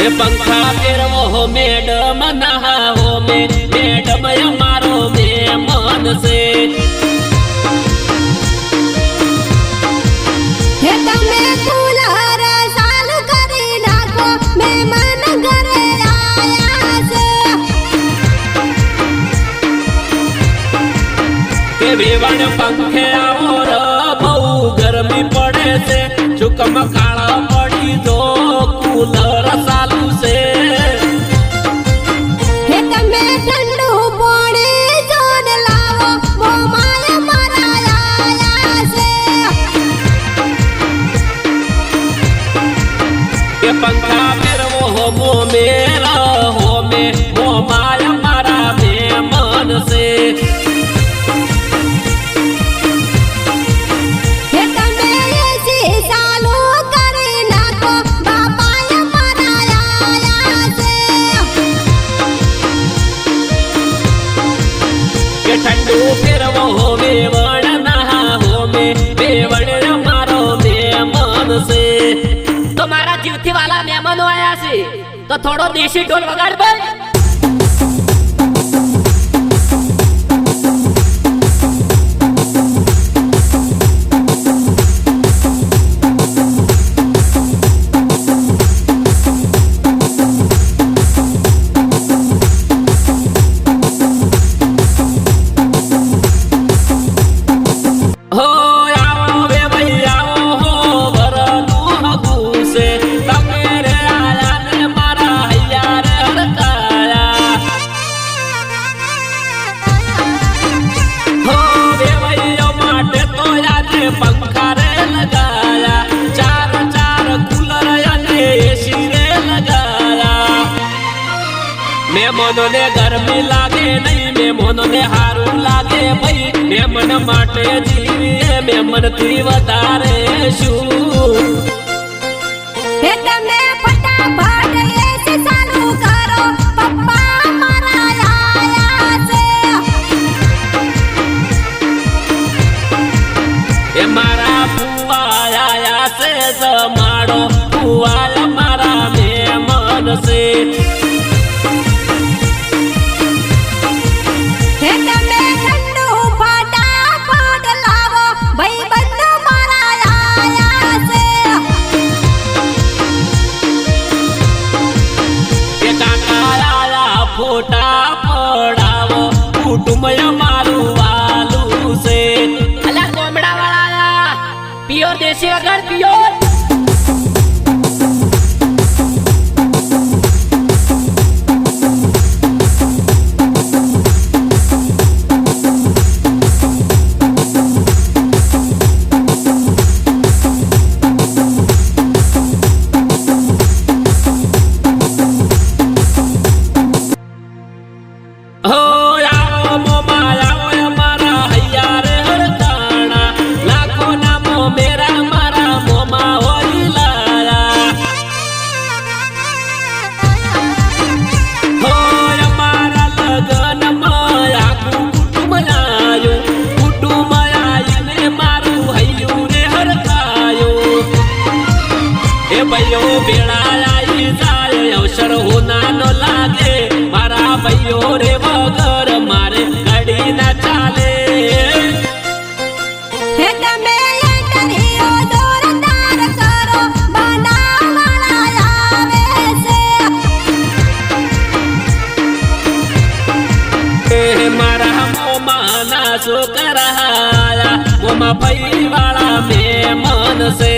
ए पंखा फेरवो हो मैडम नहा हो मैडम मारो मेहमान से हे तमे कूलर चालू करी नाखो मेहमान घरे आया से के बेवण पंखे आओ रे बहु गर्मी पड़े से चुकम काला पड़ी दो कूलर चालू से हे तमे ठंडू पानी जोन लावो वो माया मारा आया से के पंखा फेरवो हो मेरा हो वो माया मारा मेहमान से हे तमे एसी चालू करी नाखो बापाया मारा आया से के ठंडू फेरवो हो बेवड़ नहा हो बेवड़ मारो मेहमान से तुम्हारा जीवती वाला मेहमान आया से तो थोड़ो देसी ढोल वगाड़ बे हो आओ बे भैया हो भरनु हगु से तमेरे आया ने मारा हैया रे हड़काया हो बे भैया माटे तो आज पंखा रे लगाया चार चार कूलर याने एसी रे लगाया मेहमानों ने गर्मी लागे नहीं मेहमानों ने हारू लागे भाई मेहमान माटे जीवे मेहमान ती वधारे शू हे तमे फटाफट एसी चालू करो पप्पा मारा आया से ए मारा बुआ आया से जमाड़ो बुआ मारा मेहमान से हे तमे ठंडू फटाफट लावो भाई बंधु मारा आया से के काका आया फोटा पड़ावो कुटुंब मारू वालू से अल्लाह कोमड़ा वाला आया प्योर देसी वगाड़ प्योर हो आओ मोमा आओ मारा हैया रे हड़काना लाखो नामो मेरा मारा मोमा होई लाया हो मारा लगन माया कुटुंब आयो कुटुंब आयने मारू हैयू रे हड़कायो ए भैयो बेड़ा आई जाए अवसर होना न लागे मारा भैयो रे वगर मारे गाड़ी ना चाले हे तमे इंटरव्यू जोरदार करो बना वाला आवे से ए मारा मोमा ना सो कराया मोमा भई वाला मेहमान से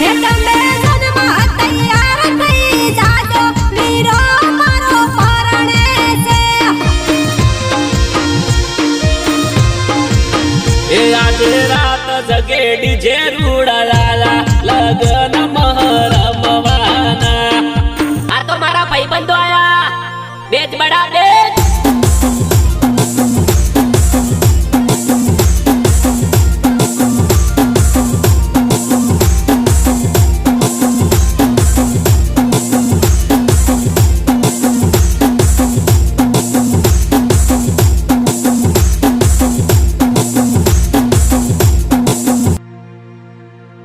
हे तमे जन्म तैयार थई जाजो वीरो मारो परणे से ए आज रात जगे डीजे रूड़ाला लगन महरमवाना आ तो मारा भाई बंधु आया बेच बड़ा बेच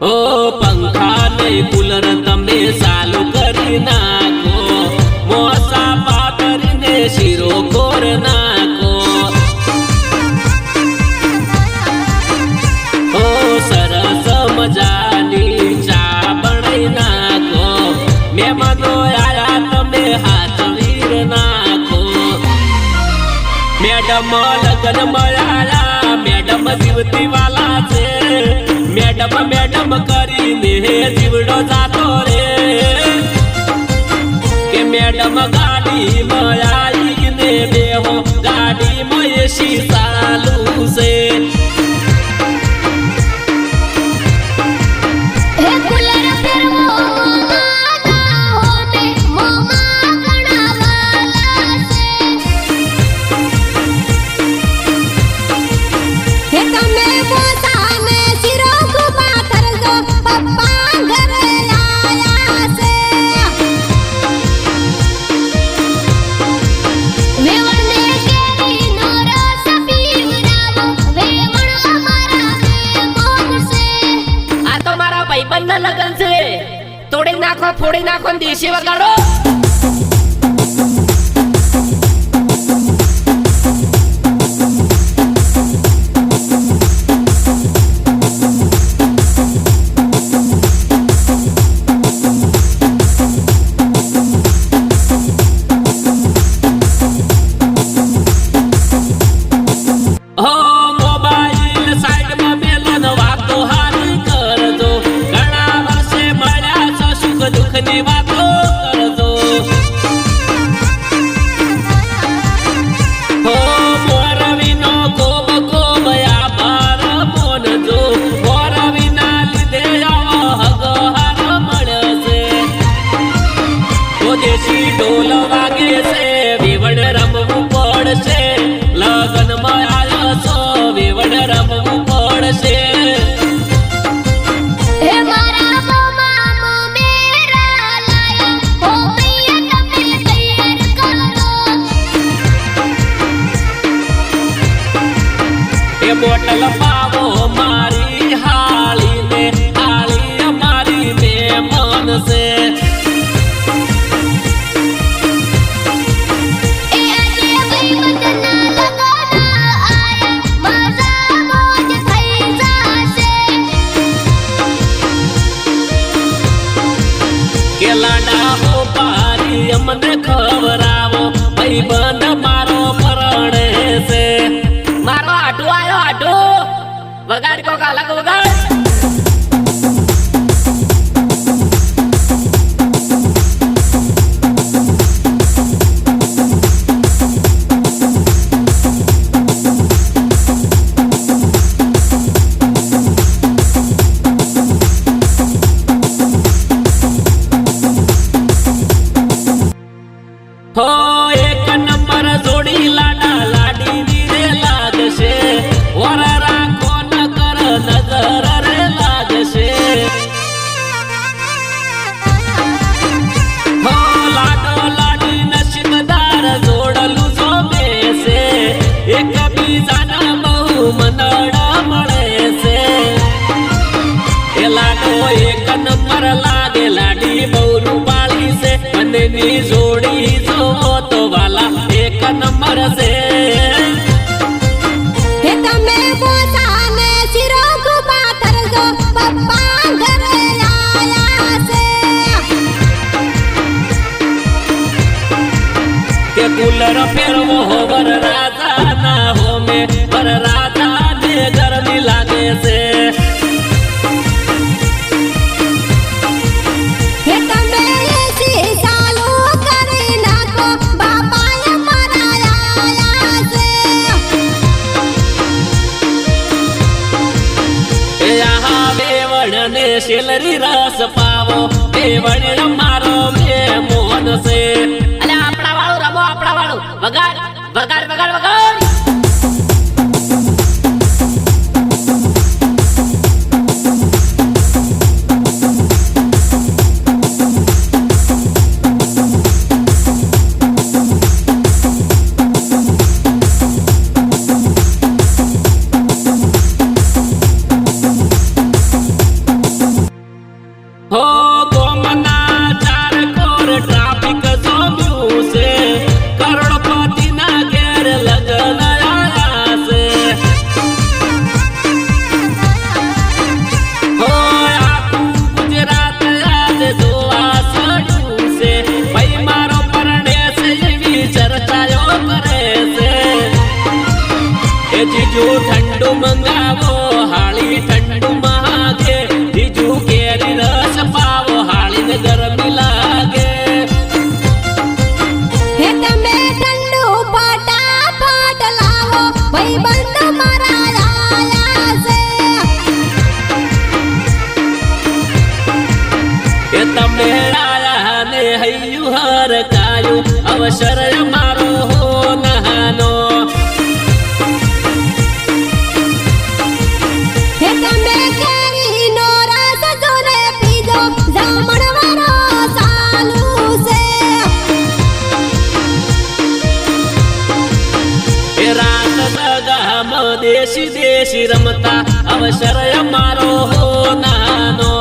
ओ પંખા ને કુલર તમે ચાલુ કરી નાખો, મોસા પાતરીને શીરો કોર નાખો. ઓ સરસ મજાની ચા બનાવી નાખો, મહેમાનો આયા તમે હાથ વીર નાખો. મેડમ લગન મળ્યા, મેડમ જીવતી વાલા છે, મેડમ મેડમ કરીને જીવડો જાતો રે, કે મેડમ ગાડી મળાઈને બેહો, ગાડી મયસી ચાલુ છે. હે કુલર ફેરવો મોમા હોમે, મોમા ઘણા વાલા છે. હે તમે પોતાને શીરો કુપા કરજો, પપ્પા ઘરે આયા છે. વેવણને કેરીનો રસ પીવડાવો, વેવણ અમારા મેમોન છે. આ તો મારા ભાઈબંધના લગન છે. તોડી નાખો, ફોડી નાખો ને દેશી વગાડો. હો મોબાઈલ સાઈડમાં મેલન વાતો હારી કરજો, ઘણા વર્ષે મળ્યા છો, સુખ દુઃખની વાતો કરજો. હો મોરવીનો ખૂબ ખૂબ આભાર માનજો, મોરવીના લીધે આવો હગહાર મળશે. ઓ દેશી ઢોલ વાગે છે, વેવણ રમવું પડશે, લગનમાં આવ્યો છો, વેવણ રમવું પડશે. હે મારા મોમા મોમેરા લાયા, હો પ્રિય તમે તૈયાર કરો. એ બોટલ પાવો મારી હાળીને, હાળી અમારી મહેમાન છે. એ આજે ભાઈબંધના લગન આયા, મજા મોજ થઈ જાશે. કે લાડા હો પારી અમને ખવરાવો, ભાઈબંધ મારો પરણે છે. મારો આટો આયો, આટો વગાડ કોક અલગ વગાડ. હો એક નંબર જોડી લાડા લાડી વીરે લાગશે, વર રાખો ન કર નજર રે લાગશે. હો લાડો લાડી નસીબદાર જોડલું જો બેસે, એક બીજાના બહુ મંડળ મળે છે. એ લાડો એક નંબર લાગે, લાડી બહુ રૂપાળી છે, બંનેની જોડી જોવો તો વાલા એક નંબર છે. હે તમે પોતાને શીરો કુપા કરજો, પપ્પા ઘરે આયા છે. કે કુલર ફેરવો વર રાજા ના હોમે, વર રાજા ને ગરમી લાગે છે. હે તમે એસી ચાલુ કરી નાખો, બાપા અમારા આયા છે. એ આહા બેવણ ને શેલરી રસ પાવો, બેવણ મારો મેમોન છે. અલે આપણા વાળું રમો, આપણા વાળું વગાડ વગાડ વગાડ વગાડ. અવસર અમારો હો નાનો હે તમે કેરીનો રસ જોને પીજો જમણવારો ચાલુ છે એ રાત દગામ દેશી દેશી રમતા અવસર અમારો હો નાનો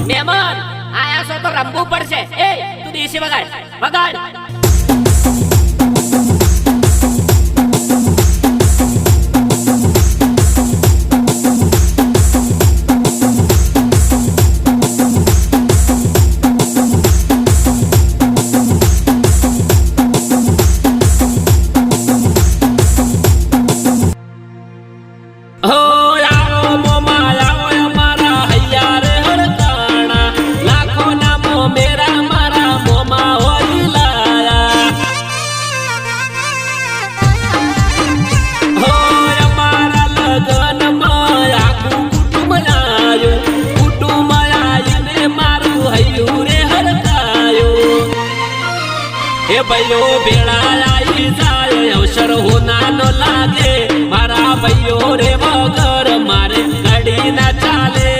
મહેમાન આયા છો તો રમવું પડશે એ તું દેશી વગાડ વગાડ હો આવો મોમાં આવો અમારા હૈયા રે હડકાણા લાખો નામો મેરા મારા મોમાં હોઈ લાયા હો અમારા લગનમાં આખું કુટુંબ આવીને મારું હૈયું રે હડકાયું એ ભાઈઓ ભેળા આવી જાય અવસર હોનાનો લાગે મારા ભાઈઓ રે વગર મારે ઘડી ના ચાલે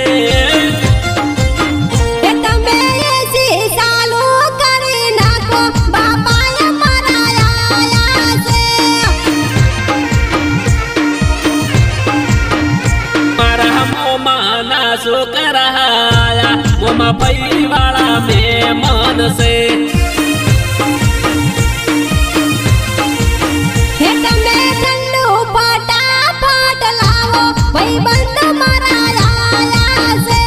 હે તમે એસી ચાલુ કરી નાખો બાપાએ મારા આયા છે મારા મોમાં ના છોકરા મોમાં ભાઈ વાળા મહેમાન છે હે તમે ઠંડુ ફટાફટ લાવો ભાઈબંધ મારા આયા છે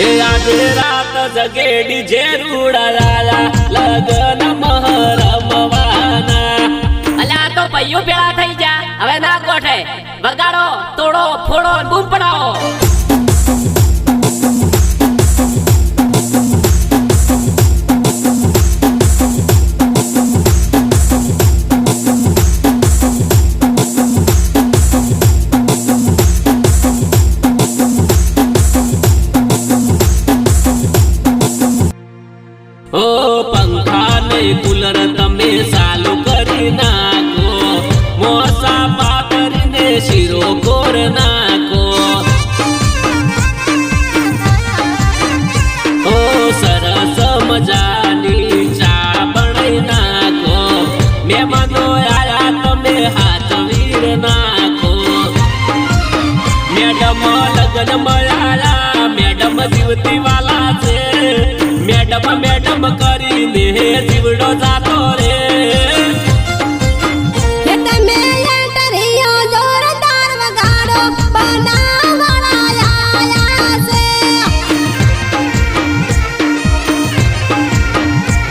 એ આજે રાત જગેડી જે રૂડાયા લગન મહરમવાના અલ્યા તો ભાઈઓ ભેળા થઈ જા હવે ના ગોઠે વગાડો તોડો ફોડો અને બૂમ પડાવો ઓ પંખા ને કુલર તમે ચાલુ કરી નાખો મોસા પાતરીને શીરો કોર નાખો ઓ સરસ મજાની ચા બનાવી નાખો મહેમાનો આયા તમે હાથ વીર નાખો મેડમ લગન મળ્યા મેડમ જીવતી વાલા છે મેડમ મેડમ કરીને જીવડો જાતો રે હે તમે એન્ટરીઓ જોરદાર વગાડો બનાવવાળા આયા છે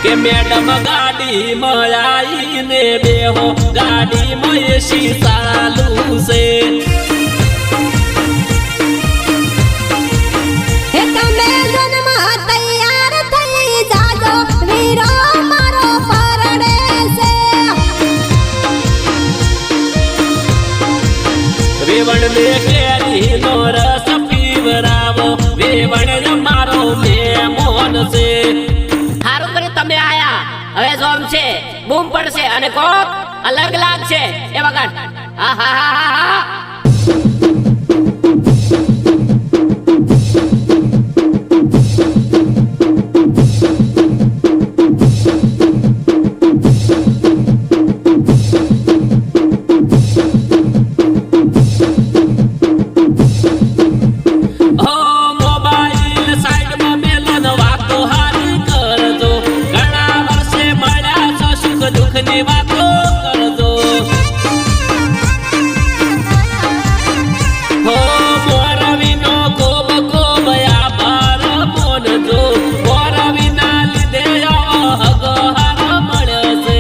કે મેડમ ગાડી મળાઈને બેહો ગાડી મયસી ચાલુ છે હે તમે જન્મ તૈયાર થઈ જાજો વીરો મારો પરડે છે વેવણ ને કેરીનો રસ પીવરાવો વેવણ મારો મેમોન છે સારું કર્યું તમે આયા હવે જોમ છે બૂમ પડશે અને કોક અલગ લાગશે એ વગાડ આહાહાહા ઓ મોબાઈલ સાઈડમાં મેલન વાતો હારી કરજો ઘણા વર્ષે મળ્યા છો સુખ દુઃખની વાતો કરજો હો મોરવીનો ખૂબ ખૂબ આભાર માનજો મોરવીના લીધે હગહાર મળશે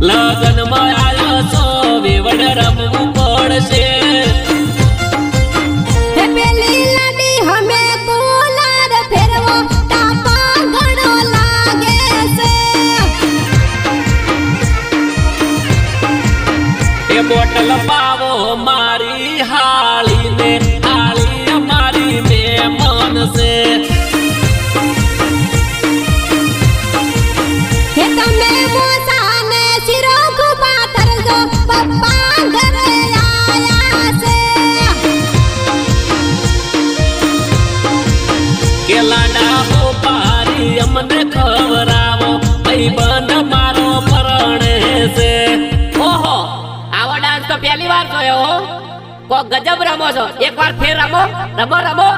લગનમાં આવ્યો છો વેવડ રમવું પડશે હે પેલી લાડી હમે કુલર ફેરવો તાપા ઘણો લાગે છે એ બોટલ પાવો મારી હા ભાઈબંધ મારો પરણે છે. ઓહો, આવો ડાન્સ તો પહેલી વાર જોયો હો. કોક ગજબ રમો છો. એકવાર ફેર રમો, રમો રમો.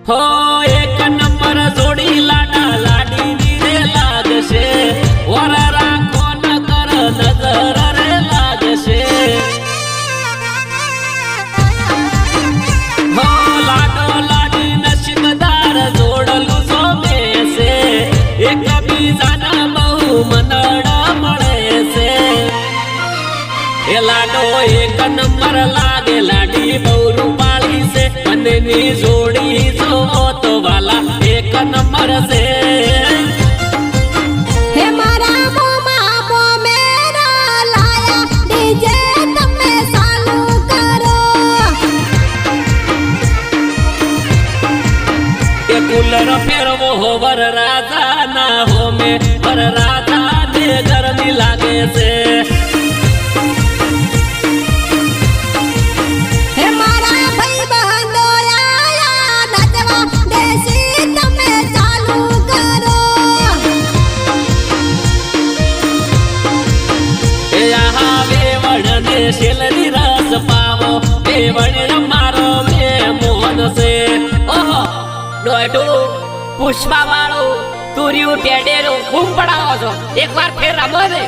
હો એક નંબર જોડી લાડા લાડીની રે લાગશે. વર રાખો નકર નજર રે લાગશે. હો લાડો લાડી નસીબદાર જોડલું જોમે છે. એકબીજાના બહુ મનડા મળે છે. એ લાડો એક નંબર લાગે લાડી બહુ રૂપાળી છે. બંનેની જોડી જોવો તો વાલા એક નંબર છે. હે મારા મોમાં મોમેરા લાયા ડીજે તમે ચાલુ કરો. એ કુલર ફેરવો વર રાજા ના હોમે. વર રાજા ને ગરમી લાગે છે. હે મારા ભાઈબંધો આયા નાચવા દેશી તમે ચાલુ કરો. એ આહા વેવણ ને શેલની રસ પાવો. વેવણ મારો બે મોહન છે. ઓહો, દોઢું પુષ્પા વાળું તુર્યું પેડેરું બૂમ પડાવો છો. એકવાર ફેર રમો ને.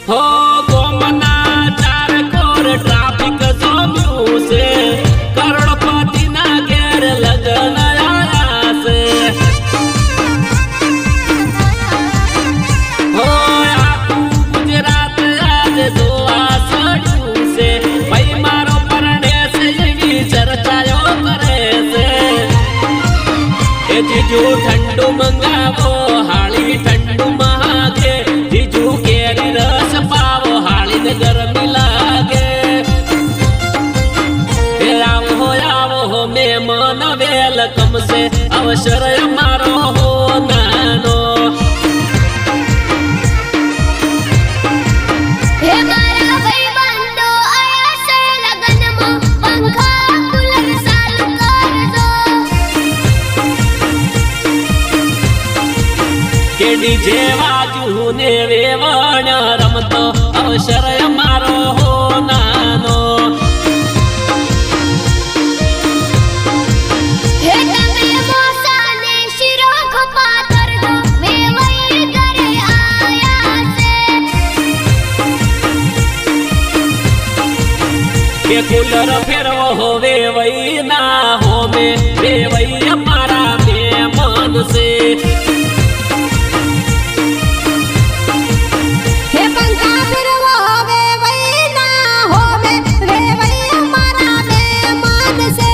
હો ગોમના ચાર કોર ટ્રાફિક જોમ્યું છે. કરોડપતિના ઘેર લગ્ન આયા છે. હો આખું ગુજરાત આજે જોવા ચડ્યું છે. ભાઈ મારો પરણે છે એવી ચર્ચાઓ કરે છે. એ જીજુ ઠંડુ મંગાવો હાળી ઠંડુ માગે. જીજુ કેરી રસ પાવો હાળીને ગરમી લાગે. એ આવો મેમન વેલકમ છે. અવસર મારો હો નાનો. હે મારા ભાઈબંધો આયા છે લગનમાં પંખા કુલર ચાલુ કરજો. કેડી જેવા જૂને વેવણ રમતો અવસર મારો હો નાનો. હે તમે મોસાને શિરો ખપા કરજો. મેવઈ ઘરે આયા છે. કે કુલર ફેરવો હોવે વઈ ના હોમે. વેવઈ અમારા મહેમાન છે. હે પંખા ફેરવો વેવઈ ના હોવે. વેવઈ અમારા મહેમાન છે.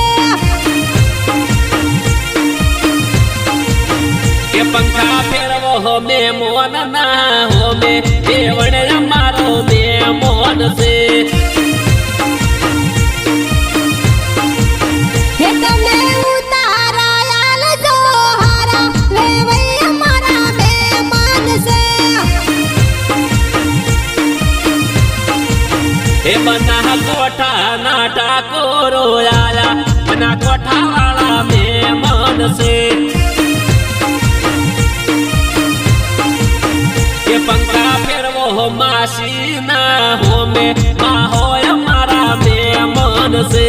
કે પંખા ફેરવો હોમે મોન ના હોમે. વેવણ અમારો મહેમાન છે. હે તમે ઉતારાયાલ જો હારા. વેવઈ અમારા મહેમાન છે. એ બના કોઠા ના ટાકોરો આયા. બના કોઠા વાળા મહેમાન છે. કે પંખા ફેરવો હો માસી ના હોમે. મા હોય અમારા મહેમાન છે.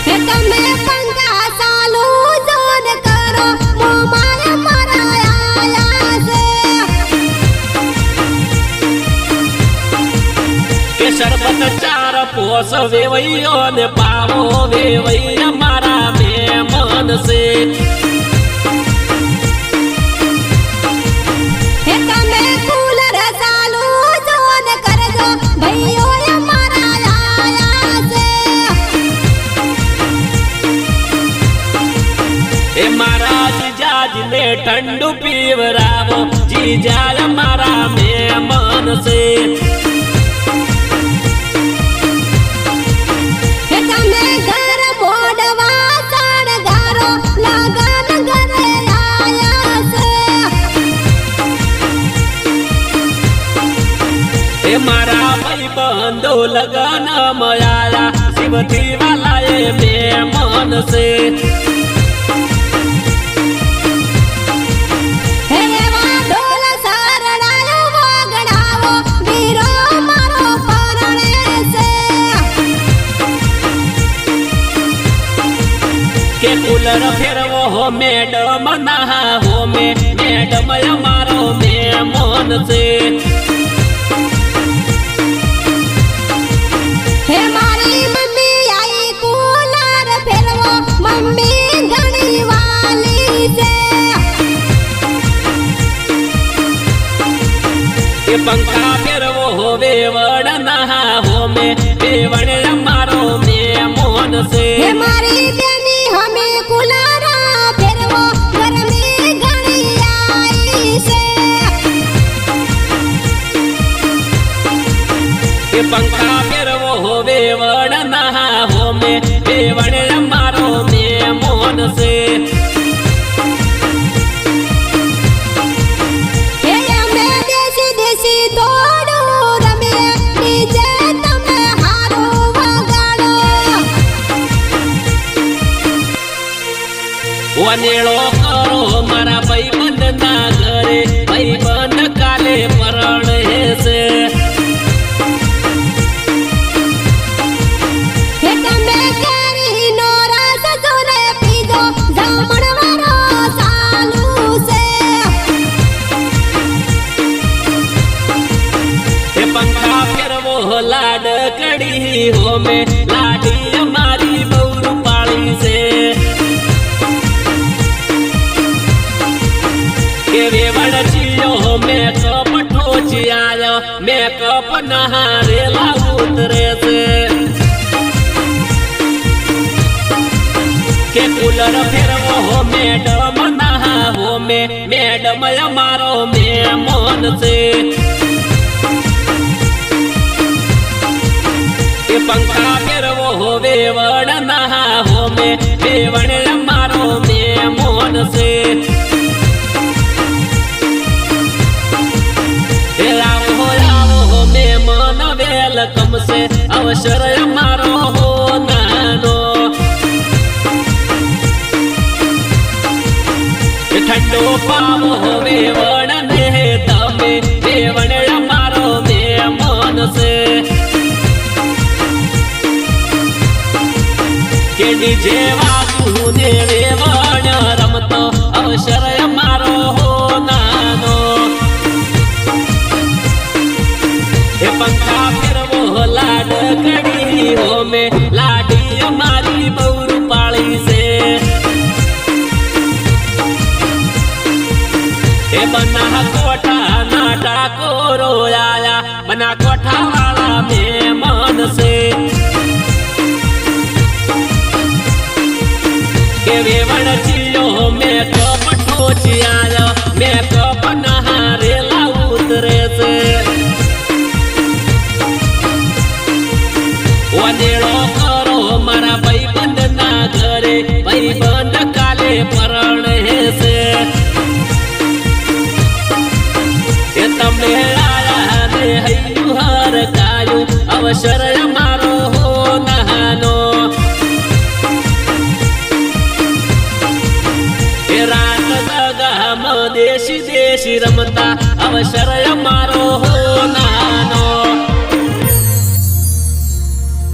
હે તમે પંખા ચાલુ જોન કરો. મોમાય મારા આયા છે. કે શરબત ચાર પોસ વેવઈઓ ને પાવો. વેવઈ અમારા મહેમાન છે. હે તમે કુલર ચાલુ જોન કરજો. ભાઈઓ અમારા બીજા મારા મહેમાન છે. તમે ઘર મોડવા શણગારો લગન ઘરે આયા છે. એ મારા ભાઈબંધો લગન મયાયા શિવથી વાલાએ મહેમાન છે. એવા ઢોલ સરડાયો વગડાવો વીરો મારો પરણે છે. કે કુલર ફેરવો હો મેડમ ના હો મેડમ અમારો મહેમાન છે. હે મારી મમ્મી આઈ કુલર ફેરવો મમ્મી ઘણી વાલી છે. એ પંખા ફેરવો હો વેવડ ના હો વેવડ અમારો મહેમાન છે. હે મારી બેની હમે કુલર ફેરવો ગરમી ઘણી આઈ છે. એ પંખા ફેરવો હો વેવડ ના હો વેવડ અમારો મહેમાન છે. હે અમે દેશી દેશી થોડું રમીએ ડીજે તમે હારું વગાડો. વનેળો કરો મારા ભાઈબંધ ના ઘરે ભાઈબંધ કાલે પરણે છે. હે તમે કેરીનો રસ જોને પીજો જમણવારો ચાલુ છે. એ પંખા ફેરવો લાડ કડી હો લાડી અમારી બહુ રૂપાળી છે. કે વેવડ ચીયો મેકઅપ ઠોચિયાયો મેકઅપ નહારેલા ઉતરે છે. કે કુલર ફેરવો હો મેડમ ના હો મેડમ અમારો મહેમાન છે. એ પંખા ફેરવો હો વેવડ ના હો વેવડ અમારો મહેમાન છે. એ આવો આવો મહેમાન વેલકમ છે અવસર અમારો હો નાનો. ઠંડો પાવો વેવડ ને તમે વેવડ અમારો મહેમાન છે. કે ડીજે વાગું ને વેવડ રમતો અવસર અમારો હો નાનો. એ પંખા ફેરવો લાડ કડી હો લાડી અમારી બહુ રૂપાળી છે. એ બના કોઠા ના ડાકોરો આયા બના કોઠા વાળા મહેમાન છે. કે વેવડ ચીયો મેકઅપ ઠોચિયાયો મેકઅપ નહારેલા ઉતરે છે. વનેળો કરો મારા ભાઈબંધ ના ઘરે ભાઈબંધ કાલે પરણે છે. એ તમે આયા ને હૈયું હર કાયું અવસર અમારો હો નાનો. એ રાત દગામ દેશી દેશી રમતા અવસર અમારો હો નાનો.